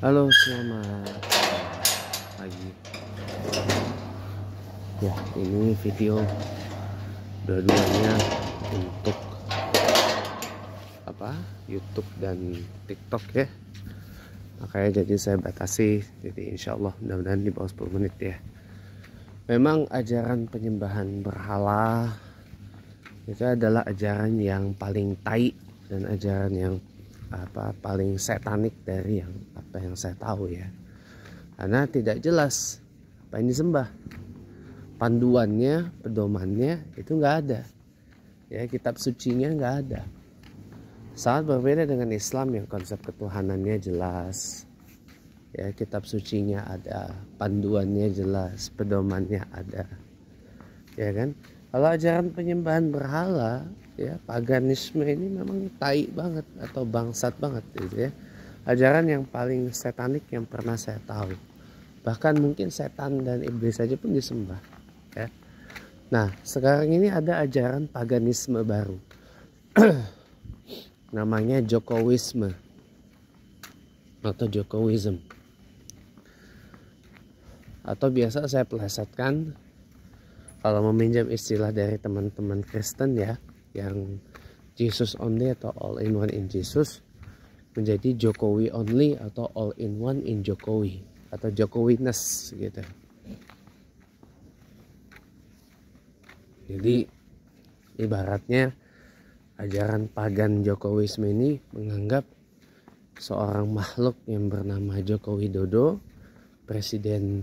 Halo, selamat pagi. Ya, ini video dua-duanya untuk YouTube dan TikTok ya. Makanya jadi saya batasi. Jadi insya Allah mudah-mudahan di bawah 10 menit ya. Memang ajaran penyembahan berhala itu adalah ajaran yang paling tai dan ajaran yang paling setanik dari yang saya tahu ya, karena tidak jelas apa yang disembah, panduannya, pedomannya itu nggak ada ya, kitab sucinya nggak ada. Sangat berbeda dengan Islam yang konsep ketuhanannya jelas ya, kitab sucinya ada, panduannya jelas, pedomannya ada ya kan. Kalau ajaran penyembahan berhala ya, paganisme ini memang tai banget atau bangsat banget gitu ya. Ajaran yang paling setanik yang pernah saya tahu. Bahkan mungkin setan dan iblis saja pun disembah ya. Nah, sekarang ini ada ajaran paganisme baru. Namanya Jokowisme atau Jokowism. Atau biasa saya plesetkan, kalau meminjam istilah dari teman-teman Kristen ya, yang Jesus only atau all in one in Jesus, menjadi Jokowi only atau all in one in Jokowi atau Jokowiness gitu. Jadi ibaratnya ajaran pagan Jokowisme ini menganggap seorang makhluk yang bernama Joko Widodo, presiden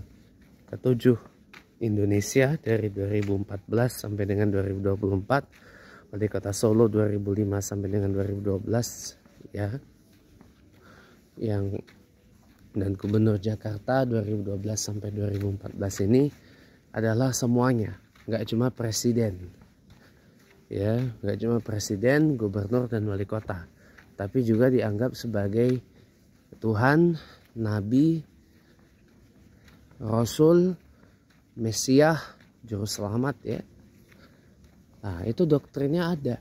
ke-7 Indonesia dari 2014 sampai dengan 2024, wali kota Solo 2005 sampai dengan 2012 ya, yang dan gubernur Jakarta 2012 sampai 2014 ini adalah semuanya, nggak cuma presiden ya, nggak cuma presiden, gubernur dan wali kota, tapi juga dianggap sebagai Tuhan, nabi, rasul, Mesiah, juru selamat ya. Nah, itu doktrinnya ada.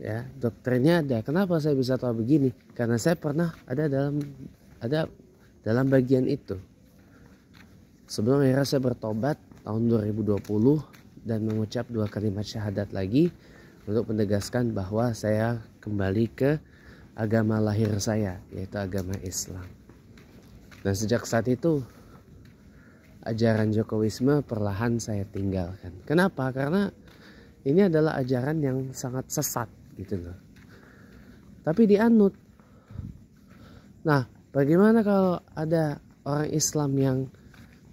Ya, doktrinnya ada. Kenapa saya bisa tahu begini? Karena saya pernah ada dalam bagian itu. Sebelum akhirnya saya bertobat tahun 2020 dan mengucap 2 kalimat syahadat lagi untuk menegaskan bahwa saya kembali ke agama lahir saya, yaitu agama Islam. Dan sejak saat itu ajaran Jokowisme perlahan saya tinggalkan. Kenapa? Karena ini adalah ajaran yang sangat sesat gitu loh. Tapi dianut. Nah, bagaimana kalau ada orang Islam yang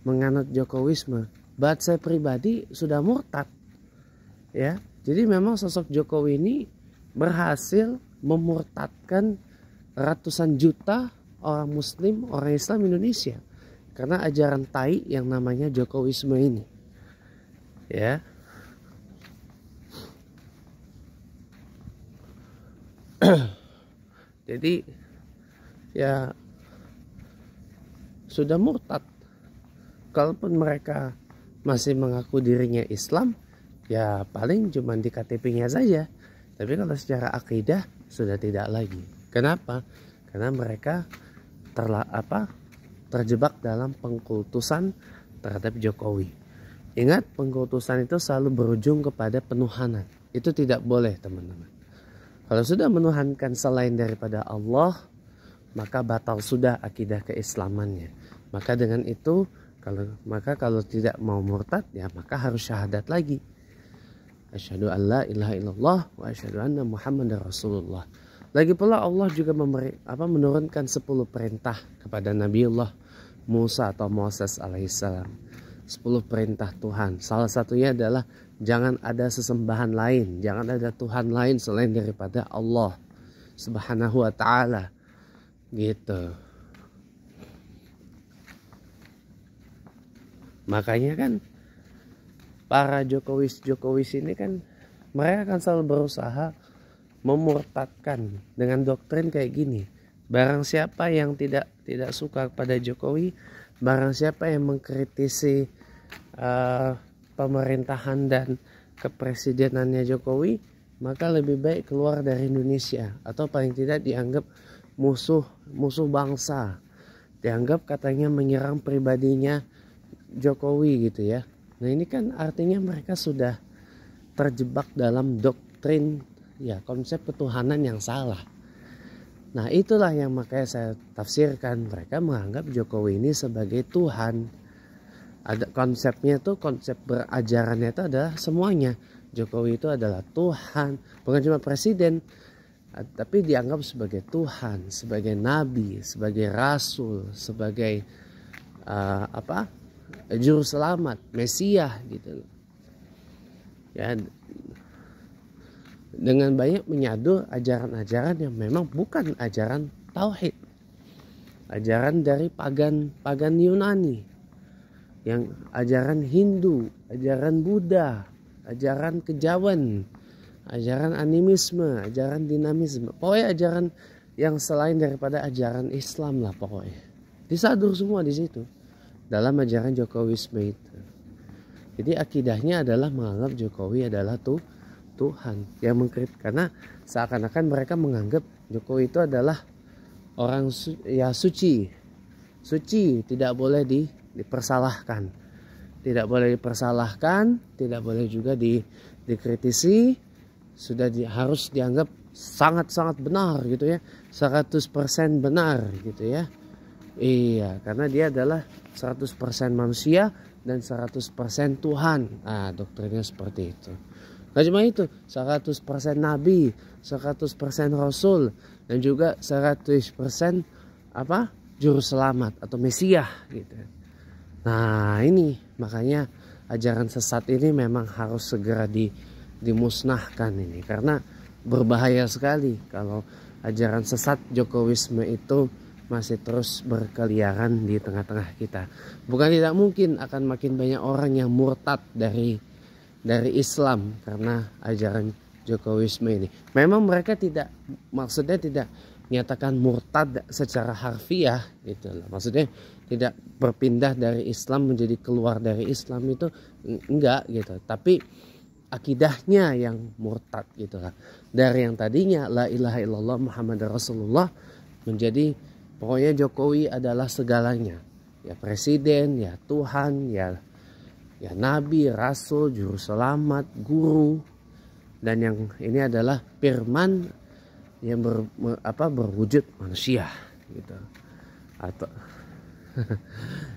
menganut Jokowisme? Buat saya pribadi sudah murtad. Ya. Jadi memang sosok Jokowi ini berhasil memurtadkan ratusan juta orang Muslim, orang Islam Indonesia. Karena ajaran tai yang namanya Jokowisme ini. Ya. Jadi ya sudah murtad. Kalaupun mereka masih mengaku dirinya Islam, ya paling cuma di KTP-nya saja. Tapi kalau secara akidah sudah tidak lagi. Kenapa? Karena mereka terjebak dalam pengkultusan terhadap Jokowi. Ingat, pengkultusan itu selalu berujung kepada penuhanan. Itu tidak boleh, teman-teman. Kalau sudah menuhankan selain daripada Allah, maka batal sudah akidah keislamannya. Maka dengan itu, kalau tidak mau murtad, ya maka harus syahadat lagi. Asyhadu an la ilaha illallah wa asyhadu anna Muhammadar Rasulullah. Lagi pula Allah juga menurunkan 10 perintah kepada Nabiullah Musa atau Moses alaihissalam. 10 perintah Tuhan. Salah satunya adalah jangan ada sesembahan lain, jangan ada Tuhan lain selain daripada Allah Subhanahu wa taala. Gitu. Makanya kan para Jokowis ini kan mereka akan selalu berusaha memurtadkan dengan doktrin kayak gini. Barang siapa yang tidak suka pada Jokowi, barang siapa yang mengkritisi pemerintahan dan kepresidenannya Jokowi, maka lebih baik keluar dari Indonesia atau paling tidak dianggap musuh bangsa, dianggap katanya menyerang pribadinya Jokowi gitu ya. Nah ini kan artinya mereka sudah terjebak dalam doktrin ya, konsep ketuhanan yang salah. Nah itulah yang makanya saya tafsirkan, mereka menganggap Jokowi ini sebagai Tuhan. Ada konsepnya tuh, konsep berajarannya itu adalah semuanya. Jokowi itu adalah Tuhan, bukan cuma presiden, tapi dianggap sebagai Tuhan, sebagai nabi, sebagai rasul, sebagai juru selamat, Mesias gitu. Ya, dengan banyak menyadu ajaran-ajaran yang memang bukan ajaran tauhid, ajaran dari pagan Yunani, yang ajaran Hindu, ajaran Buddha, ajaran kejawen, ajaran animisme, ajaran dinamisme, pokoknya ajaran yang selain daripada ajaran Islam lah pokoknya. Disadur semua di situ dalam ajaran Jokowisme itu. Jadi akidahnya adalah menganggap Jokowi adalah Tuhan yang mengkritik, karena seakan-akan mereka menganggap Jokowi itu adalah orang suci, tidak boleh dipersalahkan, tidak boleh juga dikritisi, harus dianggap sangat-sangat benar gitu ya, 100% benar gitu ya. Iya, karena dia adalah 100% manusia dan 100% Tuhan. Nah, doktrinnya seperti itu. Gak cuma itu, 100% nabi, 100% rasul, dan juga 100% juru selamat atau Mesias gitu. Nah ini makanya ajaran sesat ini memang harus segera dimusnahkan ini, karena berbahaya sekali kalau ajaran sesat Jokowisme itu masih terus berkeliaran di tengah-tengah kita. Bukan tidak mungkin akan makin banyak orang yang murtad dari Islam karena ajaran Jokowisme ini. Memang mereka maksudnya tidak menyatakan murtad secara harfiah gitu loh. Maksudnya tidak berpindah dari Islam menjadi keluar dari Islam, itu enggak gitu. Tapi akidahnya yang murtad gitu lah. Dari yang tadinya la ilaha illallah Muhammad Rasulullah menjadi pokoknya Jokowi adalah segalanya. Ya presiden, ya Tuhan, ya nabi, rasul, juru selamat, guru. Dan yang ini adalah firman yang berwujud manusia gitu. Atau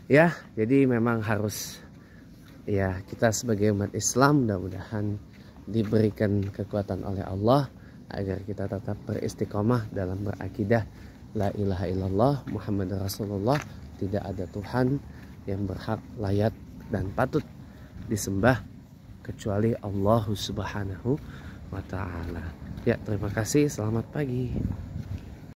ya, jadi memang harus ya, kita sebagai umat Islam mudah-mudahan diberikan kekuatan oleh Allah agar kita tetap beristiqomah dalam berakidah la ilaha illallah Muhammad Rasulullah, tidak ada Tuhan yang berhak, layak dan patut disembah kecuali Allah Subhanahu wa ta'ala. Ya, terima kasih, selamat pagi.